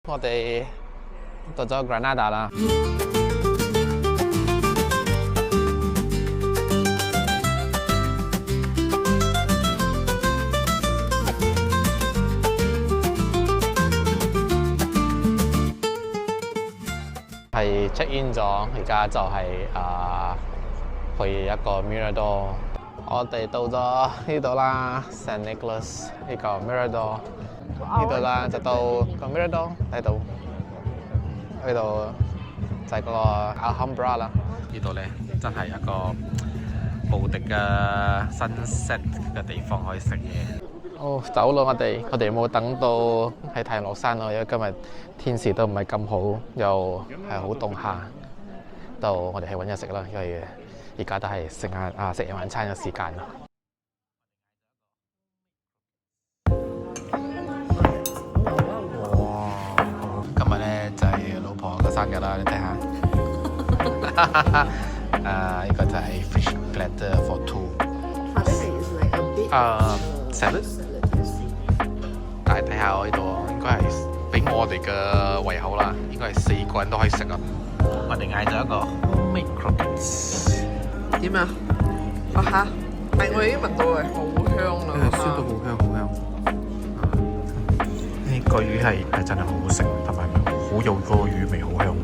我哋到咗 Granada 啦。係 check in 咗，而家就係去一個 Mirador。我哋到咗呢度啦 ，San Nicolas 呢個 Mirador。呢度啦，就到個 Mirador 睇到，呢度就係嗰個 Alhambra 啦。呢度咧真係一個無敵嘅 sunset 嘅地方可以食嘢。哦，走咯，我哋冇等到喺太陽落山咯，因為今日天時都唔係咁好，又係好凍下。到我哋去揾嘢食啦，因為而家都係食夜晚餐嘅時間啦。生日啦，你睇下。呢個就係 fish platter for two。salad。但係睇下我呢度，應該係俾我哋嘅胃口啦，應該係4個人都可以食啊。我哋嗌咗一個 homemade croquettes。點啊？嚇！係我已經聞到係好香啦。燒到好香，好香。呢個魚係真係好好食，同埋好有個魚味，好香。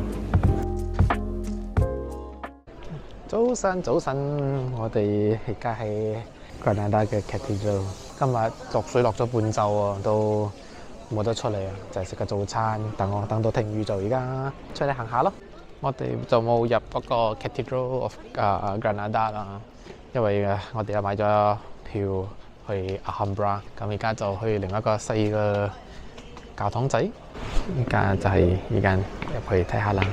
早晨，我哋而家喺 Granada 嘅 Cathedral。今日落水落咗半晝喎，都冇得出嚟啊，就係食個早餐。等到停雨就而家出嚟行下咯。我哋就冇入嗰個 Cathedral of Granada 啦，因為我哋又買咗票去 Alhambra， 咁而家就去另一個細嘅教堂仔。而家就係而家入去睇下啦。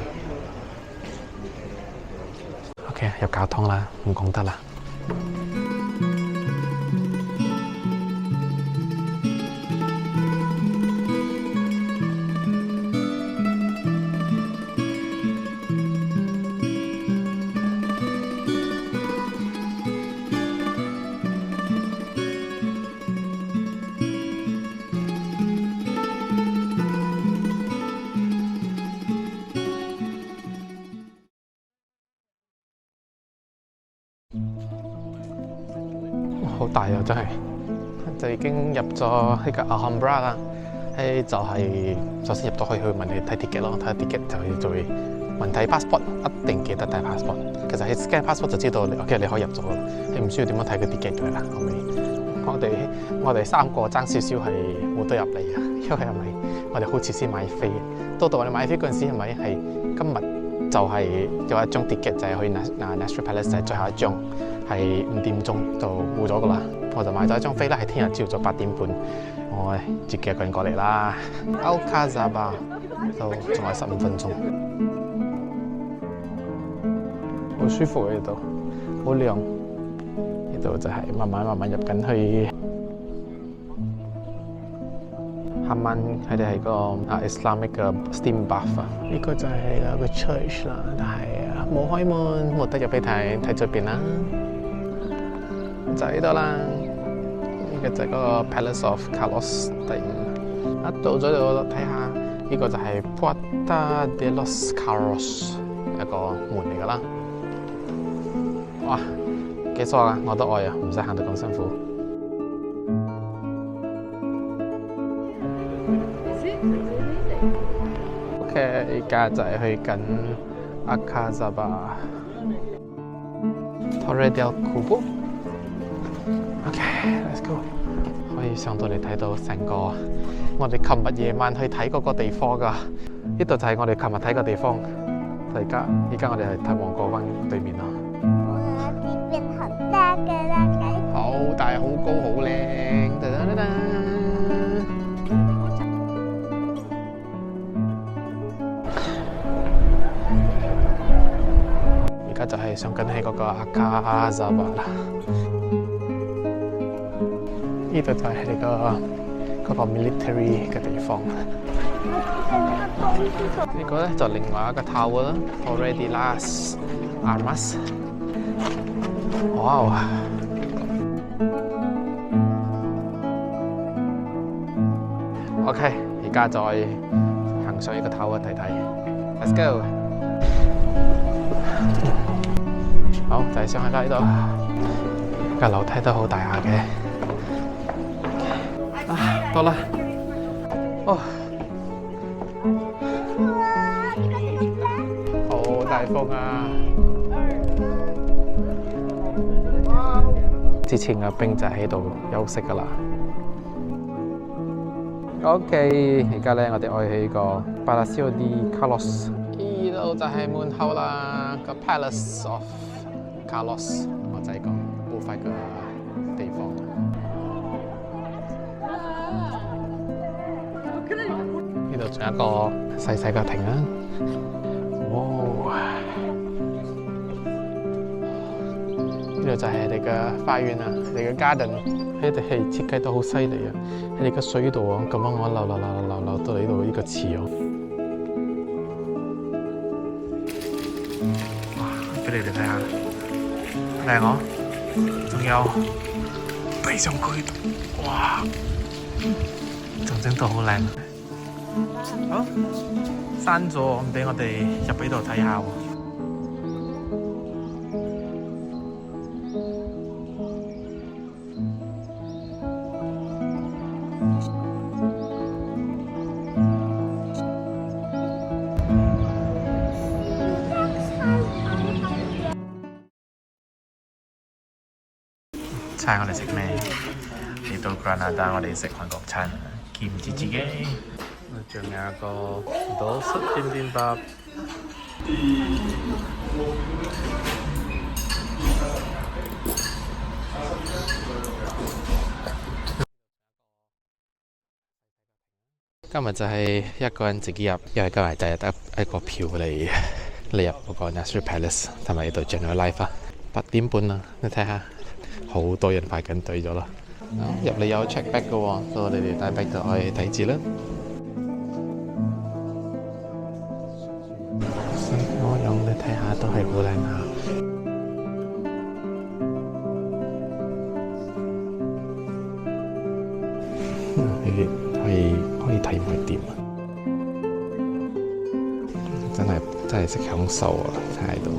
OK， 入教堂啦，唔講得啦。好大啊！真係就已經入咗呢個 Alhambra 啦。就係首先入到去問你睇 ticket 咯，睇 ticket 就會問睇 passport， 一定記得帶 passport。其實喺 scan passport 就知道OK 你可以入咗啦，你唔需要點樣睇個 ticket 㗎啦。後尾我哋3個爭少少係冇得入嚟啊，因為係咪我哋好遲先買飛？到我哋買飛嗰陣時係咪係今日就係有一張 ticket 就係去 National Palace 就係最後一張。係5點鐘就冇咗噶啦，我就買咗一張飛啦，係聽日朝早8點半，我自己一個人過嚟啦。Alcazaba 就仲有15分鐘，好舒服嘅呢度，好涼。呢度就係慢慢入緊去。Hammam佢哋係個Islamic 嘅 steam bath 啊，呢個就係個 church 啦，但係冇開門，冇得入去睇出邊啦。就喺度啦，呢個就係嗰個 Palace of Carlos第5。一到咗就睇下，呢個就係 Puerta de los Carros 一個門嚟㗎啦。哇，幾爽啊！我都愛啊，唔使行到咁辛苦。OK， 而家就係去緊 Alcazaba Torre del Cubo。OK，let's go。可以上到嚟睇到成個我哋琴日夜晚去睇嗰個地方㗎。呢度就係我哋琴日睇個地方。而家我哋係睇旺角灣對面咯。哇！呢邊好大㗎啦，好大、好高、好靚。而家就係上緊喺嗰個 Alcazaba 啦。呢度就係你嗰個 military 嘅地方。呢個咧就另外一個 tower 啦 ，Torre de las Armas。哇！OK，而家再行行上一個頭啊睇睇。Let's go！ 好，就係上去啦呢度。個樓梯都好大下嘅。到啦！哦，好大風啊！之前嘅兵就喺度休息噶啦。OK， 而家咧我哋愛去個 Palacio de Carlos， 呢度就係門口啦，個 Palace of Carlos， 我就係講冇法嘅地方。呢度仲有一個細細嘅亭啊！哇！呢度就係你嘅花園啊，你嘅 garden， 佢哋係設計得好犀利啊！喺你嘅水度啊，咁樣我流到呢度呢個池哦。哇！俾你哋睇下，靚哦！仲有地上區，哇！仲整到好靚。好，閂咗，唔俾我哋入喺度睇下喎。猜我哋食咩？嚟到加拿大，我哋食韓國餐，見唔知自己。仲有一個多士點點包。今日就係一個人自己入，因為今日就係得一個票嚟入嗰個 National Palace 同埋呢度 General Life 啊。8點半啦，你睇下，好多人排緊隊咗啦。入嚟有 check bag 嘅喎，所以你哋帶 bag 就可以睇字啦。我用你睇下都係好靚下。可以睇埋點啊！真係識享受啊！喺度，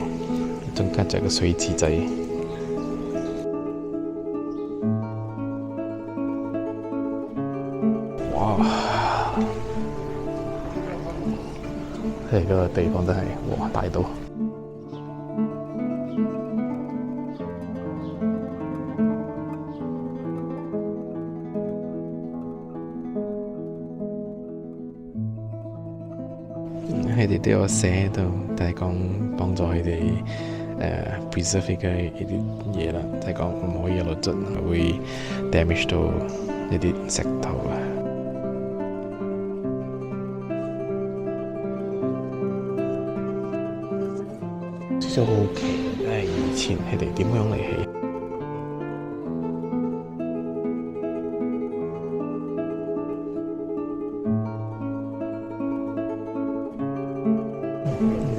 中間仲有個水池仔。哇！呢個地方真係哇大到〜佢哋都有寫到，就係講幫助佢哋preserve 嘅呢啲嘢啦，就係講唔可以落盡，會 damage 到呢啲石頭啊。少少好奇，以前佢哋點樣嚟起？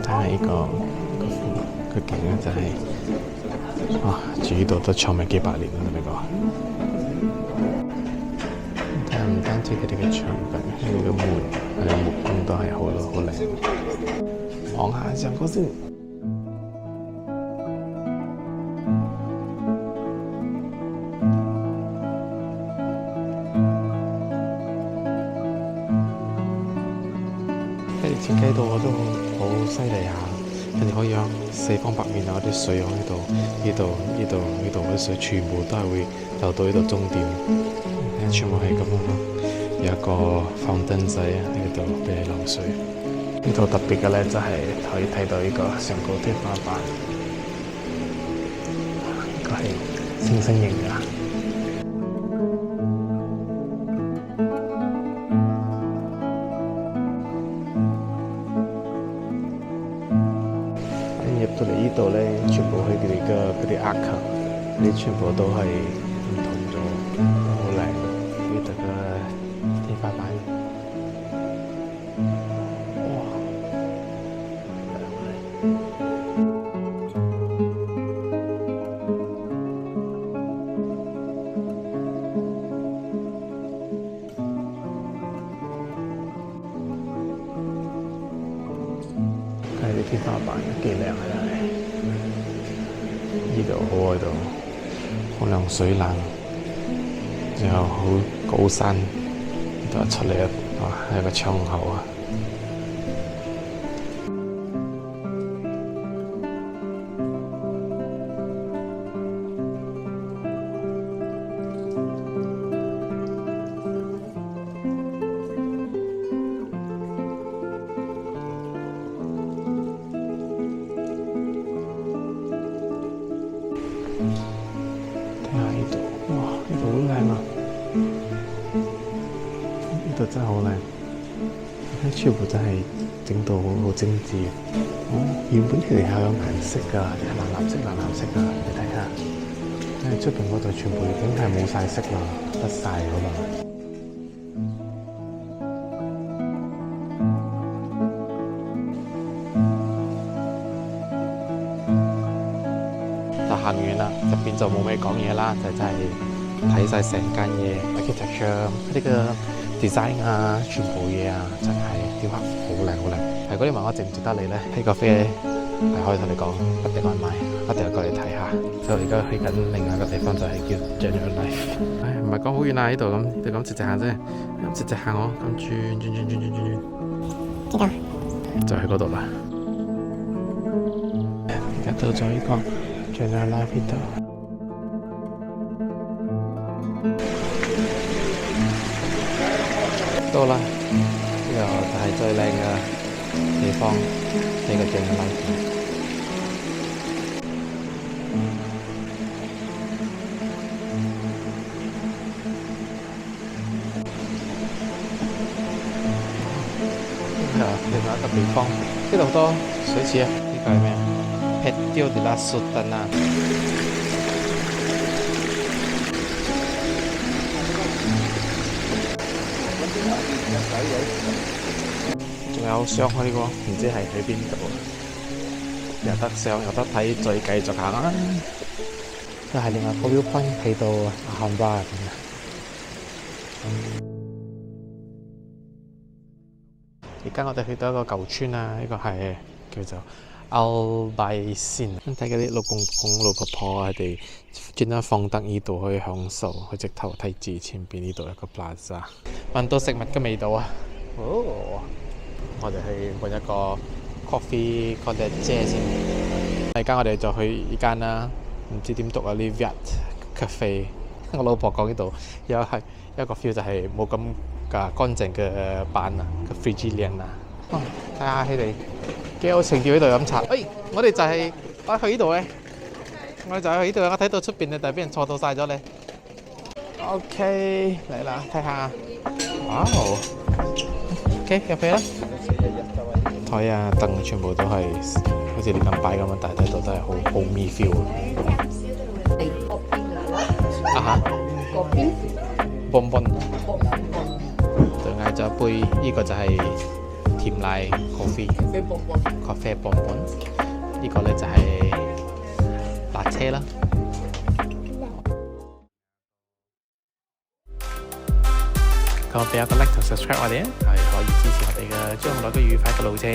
睇下呢個景咧，就係住呢度都坐埋幾百年啦，你咪講。睇下唔單止佢哋嘅牆壁，佢哋嘅門，佢哋木工都係好靚。望下上高先。設計到我都好犀利下，人哋可以四方八面啊啲水喺度，呢度啲水全部都係會流到呢度終點，全部係咁樣，有一個fountain仔喺度俾你流水。呢度特別嘅咧就係可以睇到呢個上高天花板，呢個係星星形㗎。入到嚟呢度咧，全部佢哋嘅嗰啲 arch， 你全部都係唔同咗，都好靚。呢度嘅天花板，哇！啲天花板幾靚啊！真係，呢度好喺度，好靚水冷，然後好高山，呢度出嚟係一個窗口啊！睇下呢度，哇！呢度好靚啊！呢度真係好靚，啲全部真係整到好精緻。原本佢哋係有顏色㗎，藍色㗎，你睇下。但係出邊嗰度全部已經係冇晒色啦，甩晒咗啦。就行完啦，入邊就冇咩講嘢啦，就真係睇晒成間嘢 architecture 呢個 design 啊，全部嘢啊，真係雕刻好靚好靚。如果你問我值唔值得你咧，呢個飛係可以同你講，一定買，一定要過嚟睇下。所以我而家去緊另外一個地方，就係叫 General Life。唉，唔係講好遠啊，呢度咁直直行啫，咁直直行我咁轉，就喺嗰度啦。而家到咗呢個 General Life 呢度。到啦，呢個就係最靚嘅地方，呢個 General Life。另外一個地方，呢度好多水池啊！呢個係咩啊？Patio de la Sultana。仲有上去喎，唔知係喺邊度？有得上，有得睇，再繼續行啊！就係另外個 view point 睇到Alhambra咁啊！而家我哋去到一個舊村啊，呢個係叫做 Albaicin。睇嗰啲老公公、老婆婆，佢哋專登放得呢度去享受，去直頭睇住前邊呢度一個 plaza， 聞到食物嘅味道啊！哦，我哋去揾一個 coffee cottage 先。而家我哋就去呢間啦，唔知點讀啊 Liviat Cafe。我老婆講呢度有一個 feel 就係冇咁乾淨嘅板啊，個 Frigilian 啊，睇下佢哋幾有情調喺度飲茶。我哋就係去呢度嘅，我哋就去呢度。我睇到出邊咧，但係俾人坐到晒咗咧。OK，嚟啦，睇下。哇！OK， 入去啦。台啊凳全部都係好似你咁擺咁樣，但係睇到都係好me feel。嗰邊 bonbon， 就嗌咗一杯，呢個就係甜奶 coffee bonbon， 呢個咧就係辣車啦。咁俾一個 like 同 subscribe 我哋啊，係可以支持我哋嘅將來嘅愉快嘅路程。